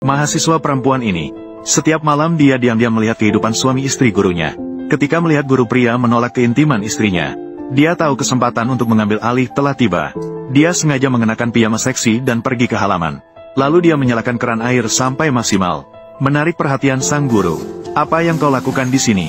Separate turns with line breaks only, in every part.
Mahasiswa perempuan ini, setiap malam dia diam-diam melihat kehidupan suami istri gurunya. Ketika melihat guru pria menolak keintiman istrinya, dia tahu kesempatan untuk mengambil alih telah tiba. Dia sengaja mengenakan piyama seksi dan pergi ke halaman. Lalu dia menyalakan keran air sampai maksimal, menarik perhatian sang guru. Apa yang kau lakukan di sini?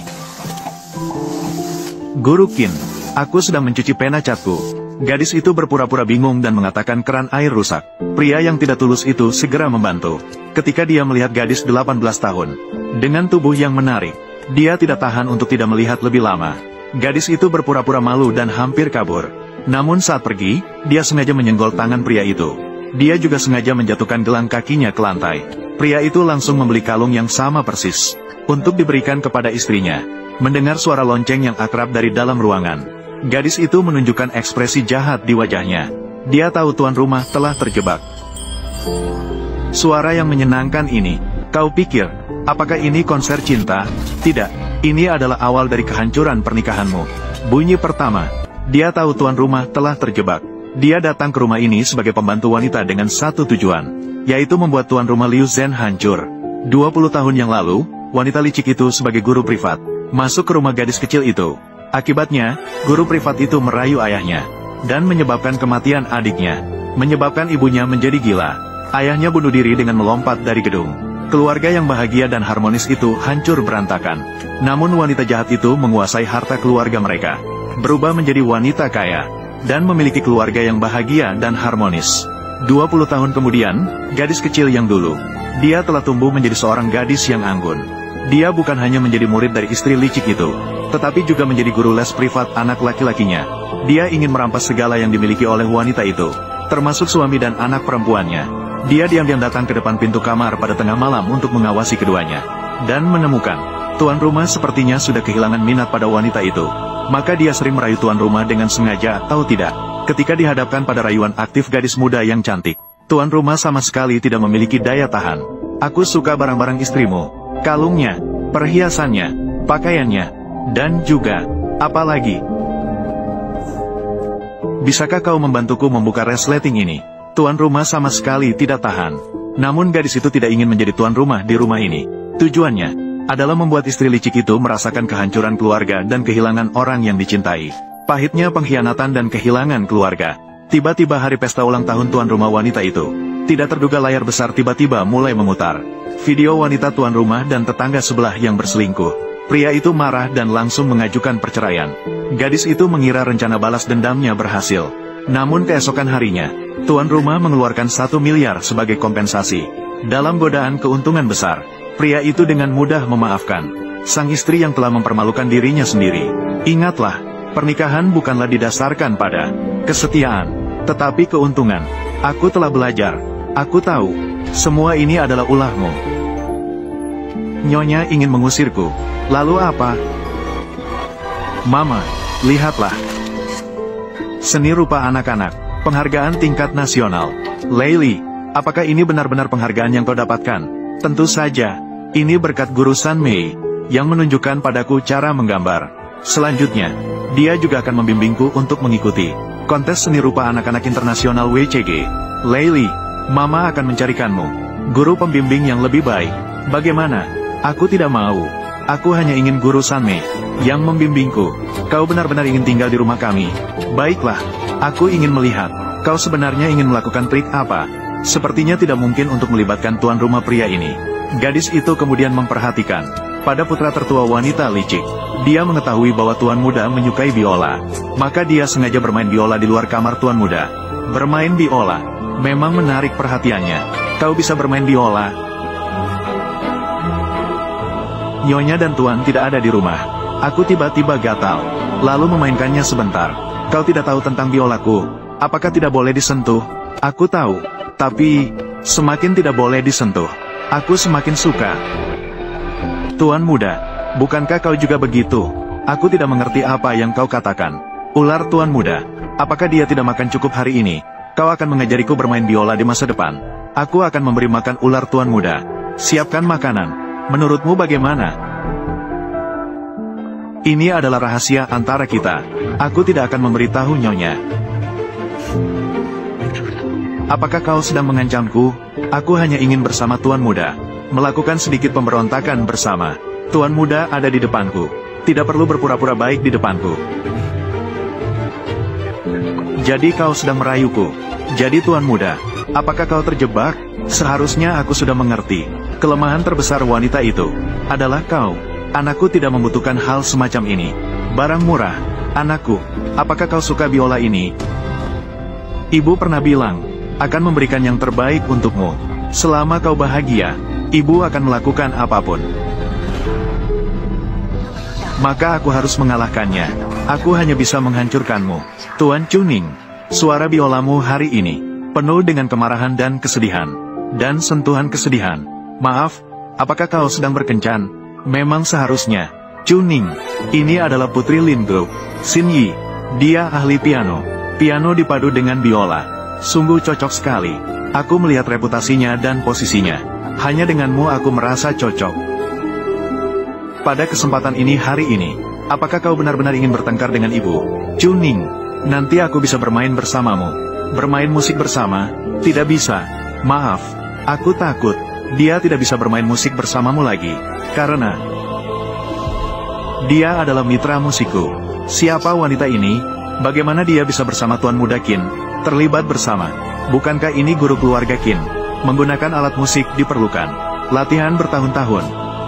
Guru Qin, aku sedang mencuci pena catku. Gadis itu berpura-pura bingung dan mengatakan keran air rusak. Pria yang tidak tulus itu segera membantu. Ketika dia melihat gadis 18 tahun, dengan tubuh yang menarik, dia tidak tahan untuk tidak melihat lebih lama. Gadis itu berpura-pura malu dan hampir kabur. Namun saat pergi, dia sengaja menyenggol tangan pria itu. Dia juga sengaja menjatuhkan gelang kakinya ke lantai. Pria itu langsung membeli kalung yang sama persis, untuk diberikan kepada istrinya. Mendengar suara lonceng yang akrab dari dalam ruangan, gadis itu menunjukkan ekspresi jahat di wajahnya. Dia tahu tuan rumah telah terjebak. Suara yang menyenangkan ini. Kau pikir, apakah ini konser cinta? Tidak, ini adalah awal dari kehancuran pernikahanmu. Bunyi pertama. Dia tahu tuan rumah telah terjebak. Dia datang ke rumah ini sebagai pembantu wanita dengan satu tujuan, yaitu membuat tuan rumah Liu Zhen hancur. 20 tahun yang lalu, wanita licik itu sebagai guru privat masuk ke rumah gadis kecil itu. Akibatnya, guru privat itu merayu ayahnya, dan menyebabkan kematian adiknya, menyebabkan ibunya menjadi gila. Ayahnya bunuh diri dengan melompat dari gedung. Keluarga yang bahagia dan harmonis itu hancur berantakan. Namun wanita jahat itu menguasai harta keluarga mereka, berubah menjadi wanita kaya, dan memiliki keluarga yang bahagia dan harmonis. 20 tahun kemudian, gadis kecil yang dulu, dia telah tumbuh menjadi seorang gadis yang anggun. Dia bukan hanya menjadi murid dari istri licik itu, tetapi juga menjadi guru les privat anak laki-lakinya. Dia ingin merampas segala yang dimiliki oleh wanita itu, termasuk suami dan anak perempuannya. Dia diam-diam datang ke depan pintu kamar pada tengah malam untuk mengawasi keduanya, dan menemukan, tuan rumah sepertinya sudah kehilangan minat pada wanita itu. Maka dia sering merayu tuan rumah dengan sengaja atau tidak. Ketika dihadapkan pada rayuan aktif gadis muda yang cantik, tuan rumah sama sekali tidak memiliki daya tahan. Aku suka barang-barang istrimu, kalungnya, perhiasannya, pakaiannya, dan juga, apalagi. Bisakah kau membantuku membuka resleting ini? Tuan rumah sama sekali tidak tahan. Namun gadis itu tidak ingin menjadi tuan rumah di rumah ini. Tujuannya adalah membuat istri licik itu merasakan kehancuran keluarga dan kehilangan orang yang dicintai. Pahitnya pengkhianatan dan kehilangan keluarga. Tiba-tiba hari pesta ulang tahun tuan rumah wanita itu, tidak terduga layar besar tiba-tiba mulai memutar. Video wanita tuan rumah dan tetangga sebelah yang berselingkuh. Pria itu marah dan langsung mengajukan perceraian. Gadis itu mengira rencana balas dendamnya berhasil. Namun keesokan harinya, tuan rumah mengeluarkan 1 miliar sebagai kompensasi. Dalam godaan keuntungan besar, pria itu dengan mudah memaafkan sang istri yang telah mempermalukan dirinya sendiri. Ingatlah, pernikahan bukanlah didasarkan pada kesetiaan, tetapi keuntungan. Aku telah belajar. Aku tahu, semua ini adalah ulahmu. Nyonya ingin mengusirku. Lalu apa? Mama, lihatlah. Seni rupa anak-anak, penghargaan tingkat nasional. Leili, apakah ini benar-benar penghargaan yang kau dapatkan? Tentu saja, ini berkat guru San Mei, yang menunjukkan padaku cara menggambar. Selanjutnya, dia juga akan membimbingku untuk mengikuti kontes seni rupa anak-anak internasional WCG. Leili, Mama akan mencarikanmu guru pembimbing yang lebih baik. Bagaimana? Aku tidak mau. Aku hanya ingin guru San Mei yang membimbingku. Kau benar-benar ingin tinggal di rumah kami. Baiklah, aku ingin melihat. Kau sebenarnya ingin melakukan trik apa? Sepertinya tidak mungkin untuk melibatkan tuan rumah pria ini. Gadis itu kemudian memperhatikan pada putra tertua wanita licik. Dia mengetahui bahwa tuan muda menyukai biola. Maka dia sengaja bermain biola di luar kamar tuan muda. Bermain biola memang menarik perhatiannya. Kau bisa bermain biola? Nyonya dan tuan tidak ada di rumah. Aku tiba-tiba gatal, lalu memainkannya sebentar. Kau tidak tahu tentang biolaku. Apakah tidak boleh disentuh? Aku tahu, tapi semakin tidak boleh disentuh, aku semakin suka. Tuan muda, bukankah kau juga begitu? Aku tidak mengerti apa yang kau katakan. Ular tuan muda, apakah dia tidak makan cukup hari ini? Kau akan mengajariku bermain biola di masa depan. Aku akan memberi makan ular tuan muda. Siapkan makanan. Menurutmu bagaimana? Ini adalah rahasia antara kita. Aku tidak akan memberitahu Nyonya. Apakah kau sedang mengancamku? Aku hanya ingin bersama Tuan Muda. Melakukan sedikit pemberontakan bersama. Tuan Muda ada di depanku. Tidak perlu berpura-pura baik di depanku. Jadi kau sedang merayuku. Jadi Tuan Muda, apakah kau terjebak? Seharusnya aku sudah mengerti. Kelemahan terbesar wanita itu adalah kau. Anakku tidak membutuhkan hal semacam ini. Barang murah. Anakku, apakah kau suka biola ini? Ibu pernah bilang, akan memberikan yang terbaik untukmu. Selama kau bahagia, ibu akan melakukan apapun. Maka aku harus mengalahkannya. Aku hanya bisa menghancurkanmu. Tuan Chuning, suara biolamu hari ini penuh dengan kemarahan dan kesedihan. Dan sentuhan kesedihan. Maaf, apakah kau sedang berkencan? Memang seharusnya. Chuning, ini adalah putri Lin Group, Xin Yi. Dia ahli piano. Piano dipadu dengan biola. Sungguh cocok sekali. Aku melihat reputasinya dan posisinya. Hanya denganmu aku merasa cocok. Pada kesempatan ini hari ini, apakah kau benar-benar ingin bertengkar dengan ibu? Chuning, nanti aku bisa bermain bersamamu. Bermain musik bersama? Tidak bisa. Maaf, aku takut. Dia tidak bisa bermain musik bersamamu lagi. Karena dia adalah mitra musikku. Siapa wanita ini? Bagaimana dia bisa bersama Tuan Muda Qin? Terlibat bersama. Bukankah ini guru keluarga Qin? Menggunakan alat musik diperlukan. Latihan bertahun-tahun.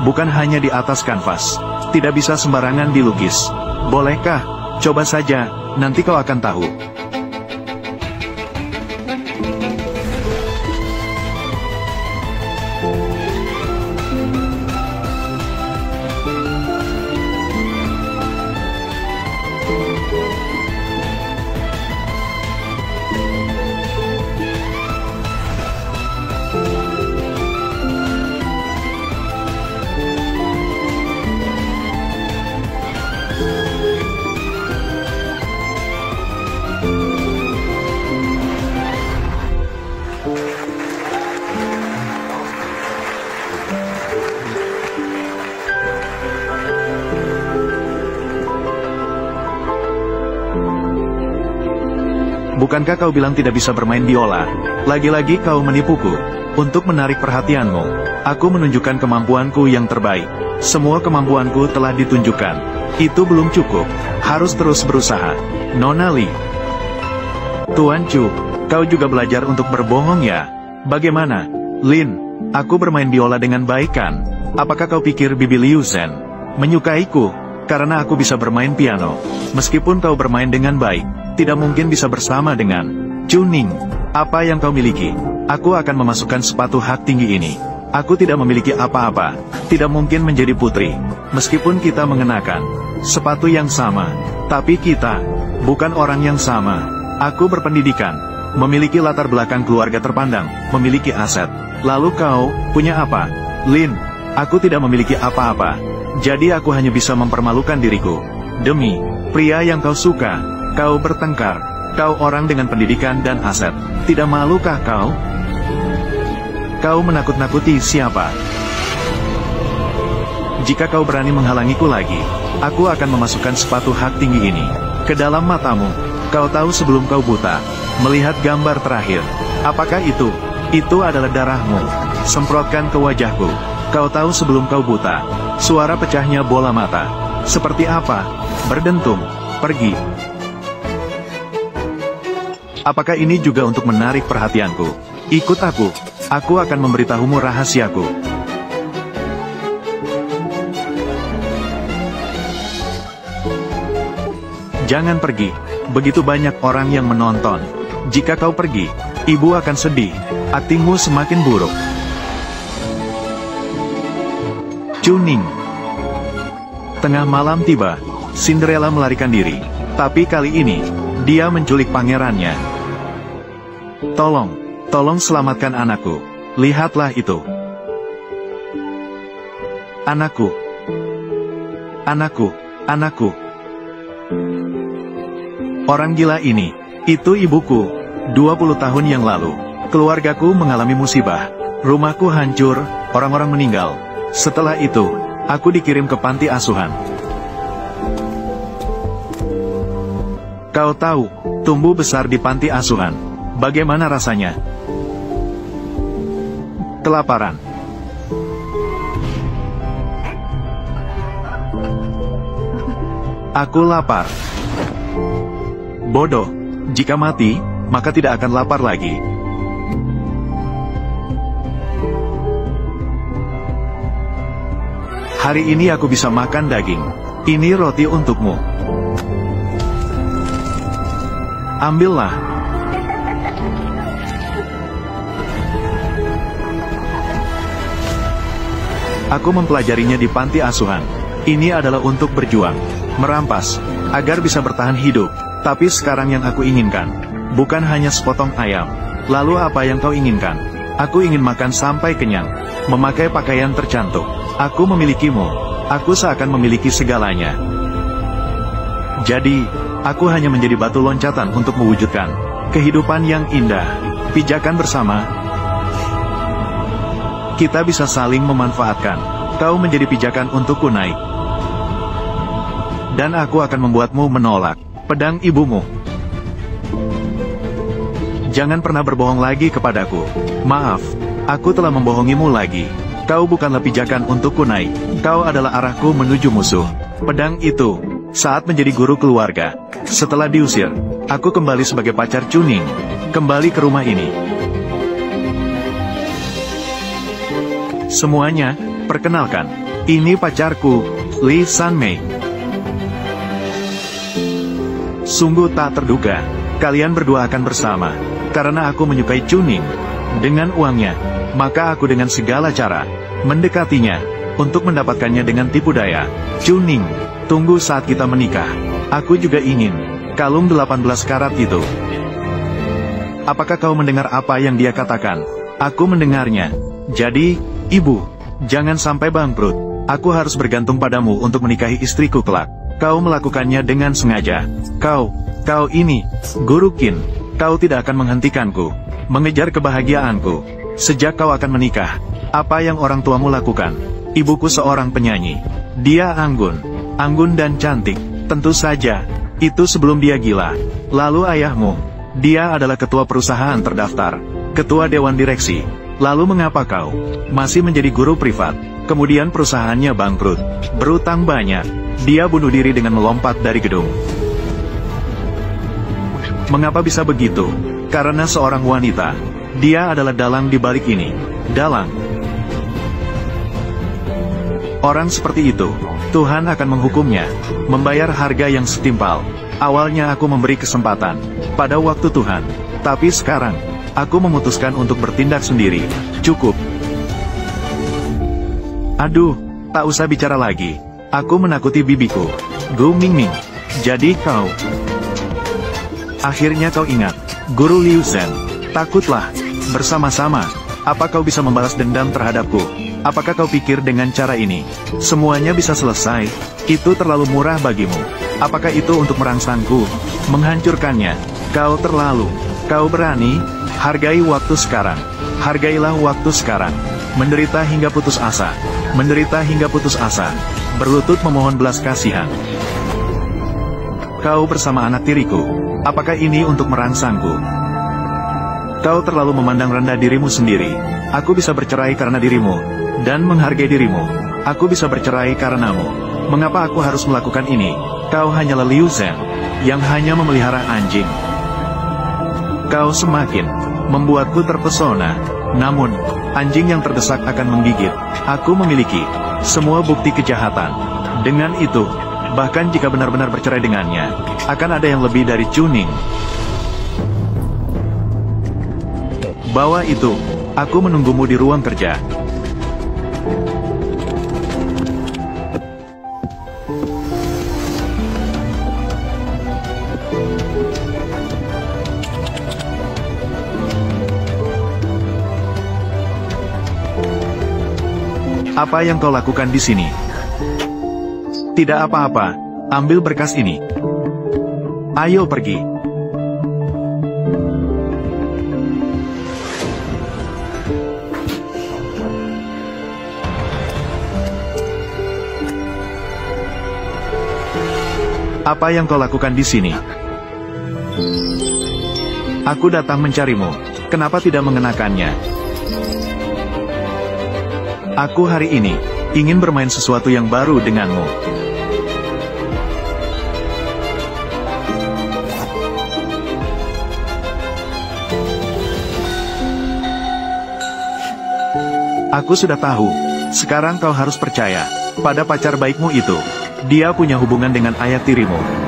Bukan hanya di atas kanvas. Tidak bisa sembarangan dilukis. Bolehkah? Coba saja, nanti kau akan tahu. Bukankah kau bilang tidak bisa bermain biola? Lagi-lagi kau menipuku. Untuk menarik perhatianmu, aku menunjukkan kemampuanku yang terbaik. Semua kemampuanku telah ditunjukkan. Itu belum cukup. Harus terus berusaha. Nona Li. Tuan Chu, kau juga belajar untuk berbohong ya? Bagaimana? Lin, aku bermain biola dengan baik kan? Apakah kau pikir Bibi Liu Zhen menyukaiku? Karena aku bisa bermain piano. Meskipun kau bermain dengan baik, tidak mungkin bisa bersama dengan Chuning. Apa yang kau miliki? Aku akan memasukkan sepatu hak tinggi ini. Aku tidak memiliki apa-apa. Tidak mungkin menjadi putri. Meskipun kita mengenakan sepatu yang sama. Tapi kita bukan orang yang sama. Aku berpendidikan. Memiliki latar belakang keluarga terpandang. Memiliki aset. Lalu kau punya apa? Lin, aku tidak memiliki apa-apa. Jadi aku hanya bisa mempermalukan diriku. Demi pria yang kau suka, kau bertengkar. Kau orang dengan pendidikan dan aset. Tidak malukah kau? Kau menakut-nakuti siapa? Jika kau berani menghalangiku lagi, aku akan memasukkan sepatu hak tinggi ini ke dalam matamu. Kau tahu sebelum kau buta, melihat gambar terakhir. Apakah itu? Itu adalah darahmu. Semprotkan ke wajahku. Kau tahu sebelum kau buta, suara pecahnya bola mata. Seperti apa? Berdentum. Pergi. Apakah ini juga untuk menarik perhatianku? Ikut aku. Aku akan memberitahumu rahasiaku. Jangan pergi. Begitu banyak orang yang menonton. Jika kau pergi, ibu akan sedih. Aktingmu semakin buruk. Chuning. Tengah malam tiba. Cinderella melarikan diri. Tapi kali ini, dia menculik pangerannya. Tolong selamatkan anakku. Lihatlah itu. Anakku. Orang gila ini, itu ibuku. 20 tahun yang lalu, keluargaku mengalami musibah. Rumahku hancur, orang-orang meninggal. Setelah itu, aku dikirim ke panti asuhan. Kau tahu, tumbuh besar di panti asuhan. Bagaimana rasanya? Kelaparan. Aku lapar. Bodoh. Jika mati, maka tidak akan lapar lagi. Hari ini aku bisa makan daging. Ini roti untukmu. Ambillah. Aku mempelajarinya di panti asuhan. Ini adalah untuk berjuang, merampas, agar bisa bertahan hidup. Tapi sekarang yang aku inginkan, bukan hanya sepotong ayam. Lalu apa yang kau inginkan? Aku ingin makan sampai kenyang, memakai pakaian tercantik. Aku memilikimu. Aku seakan memiliki segalanya. Jadi, aku hanya menjadi batu loncatan untuk mewujudkan kehidupan yang indah. Pijakan bersama. Kita bisa saling memanfaatkan. Kau menjadi pijakan untukku naik. Dan aku akan membuatmu menolak pedang ibumu. Jangan pernah berbohong lagi kepadaku. Maaf, aku telah membohongimu lagi. Kau bukanlah pijakan untukku naik. Kau adalah arahku menuju musuh. Pedang itu, saat menjadi guru keluarga. Setelah diusir, aku kembali sebagai pacar Chuning. Kembali ke rumah ini. Semuanya, perkenalkan. Ini pacarku, Lee Sanmei. Sungguh tak terduga, kalian berdua akan bersama. Karena aku menyukai Chuning. Dengan uangnya, maka aku dengan segala cara mendekatinya, untuk mendapatkannya dengan tipu daya. Chuning, tunggu saat kita menikah. Aku juga ingin kalung 18 karat itu. Apakah kau mendengar apa yang dia katakan? Aku mendengarnya. Jadi, ibu, jangan sampai bangkrut. Aku harus bergantung padamu untuk menikahi istriku kelak. Kau melakukannya dengan sengaja. Kau ini, Guru Qin. Kau tidak akan menghentikanku, mengejar kebahagiaanku. Sejak kau akan menikah, apa yang orang tuamu lakukan? Ibuku seorang penyanyi. Dia anggun dan cantik. Tentu saja, itu sebelum dia gila. Lalu ayahmu, dia adalah ketua perusahaan terdaftar, ketua dewan direksi. Lalu mengapa kau masih menjadi guru privat? Kemudian perusahaannya bangkrut, berutang banyak. Dia bunuh diri dengan melompat dari gedung. Mengapa bisa begitu? Karena seorang wanita. Dia adalah dalang di balik ini. Dalang. Orang seperti itu, Tuhan akan menghukumnya, membayar harga yang setimpal. Awalnya aku memberi kesempatan pada waktu Tuhan, tapi sekarang aku memutuskan untuk bertindak sendiri. Cukup. Aduh, tak usah bicara lagi. Aku menakuti bibiku, Gu Mingming. Jadi kau... Akhirnya kau ingat, Guru Liu Zhen. Takutlah, bersama-sama. Apa kau bisa membalas dendam terhadapku? Apakah kau pikir dengan cara ini, semuanya bisa selesai? Itu terlalu murah bagimu. Apakah itu untuk merangsangku, menghancurkannya? Kau terlalu... Kau berani? Hargai waktu sekarang. Hargailah waktu sekarang. Menderita hingga putus asa. Menderita hingga putus asa. Berlutut memohon belas kasihan. Kau bersama anak tiriku. Apakah ini untuk merangsangku? Kau terlalu memandang rendah dirimu sendiri. Aku bisa bercerai karena dirimu, dan menghargai dirimu. Aku bisa bercerai karenamu. Mengapa aku harus melakukan ini? Kau hanyalah Liu Zhen, yang hanya memelihara anjing. Kau semakin membuatku terpesona. Namun, anjing yang terdesak akan menggigit. Aku memiliki semua bukti kejahatan. Dengan itu, bahkan jika benar-benar bercerai dengannya, akan ada yang lebih dari Chuning. Bawa itu, aku menunggumu di ruang kerja. Apa yang kau lakukan di sini? Tidak apa-apa, ambil berkas ini. Ayo pergi. Apa yang kau lakukan di sini? Aku datang mencarimu. Kenapa tidak mengenakannya? Aku hari ini ingin bermain sesuatu yang baru denganmu. Aku sudah tahu. Sekarang kau harus percaya pada pacar baikmu itu. Dia punya hubungan dengan ayah tirimu.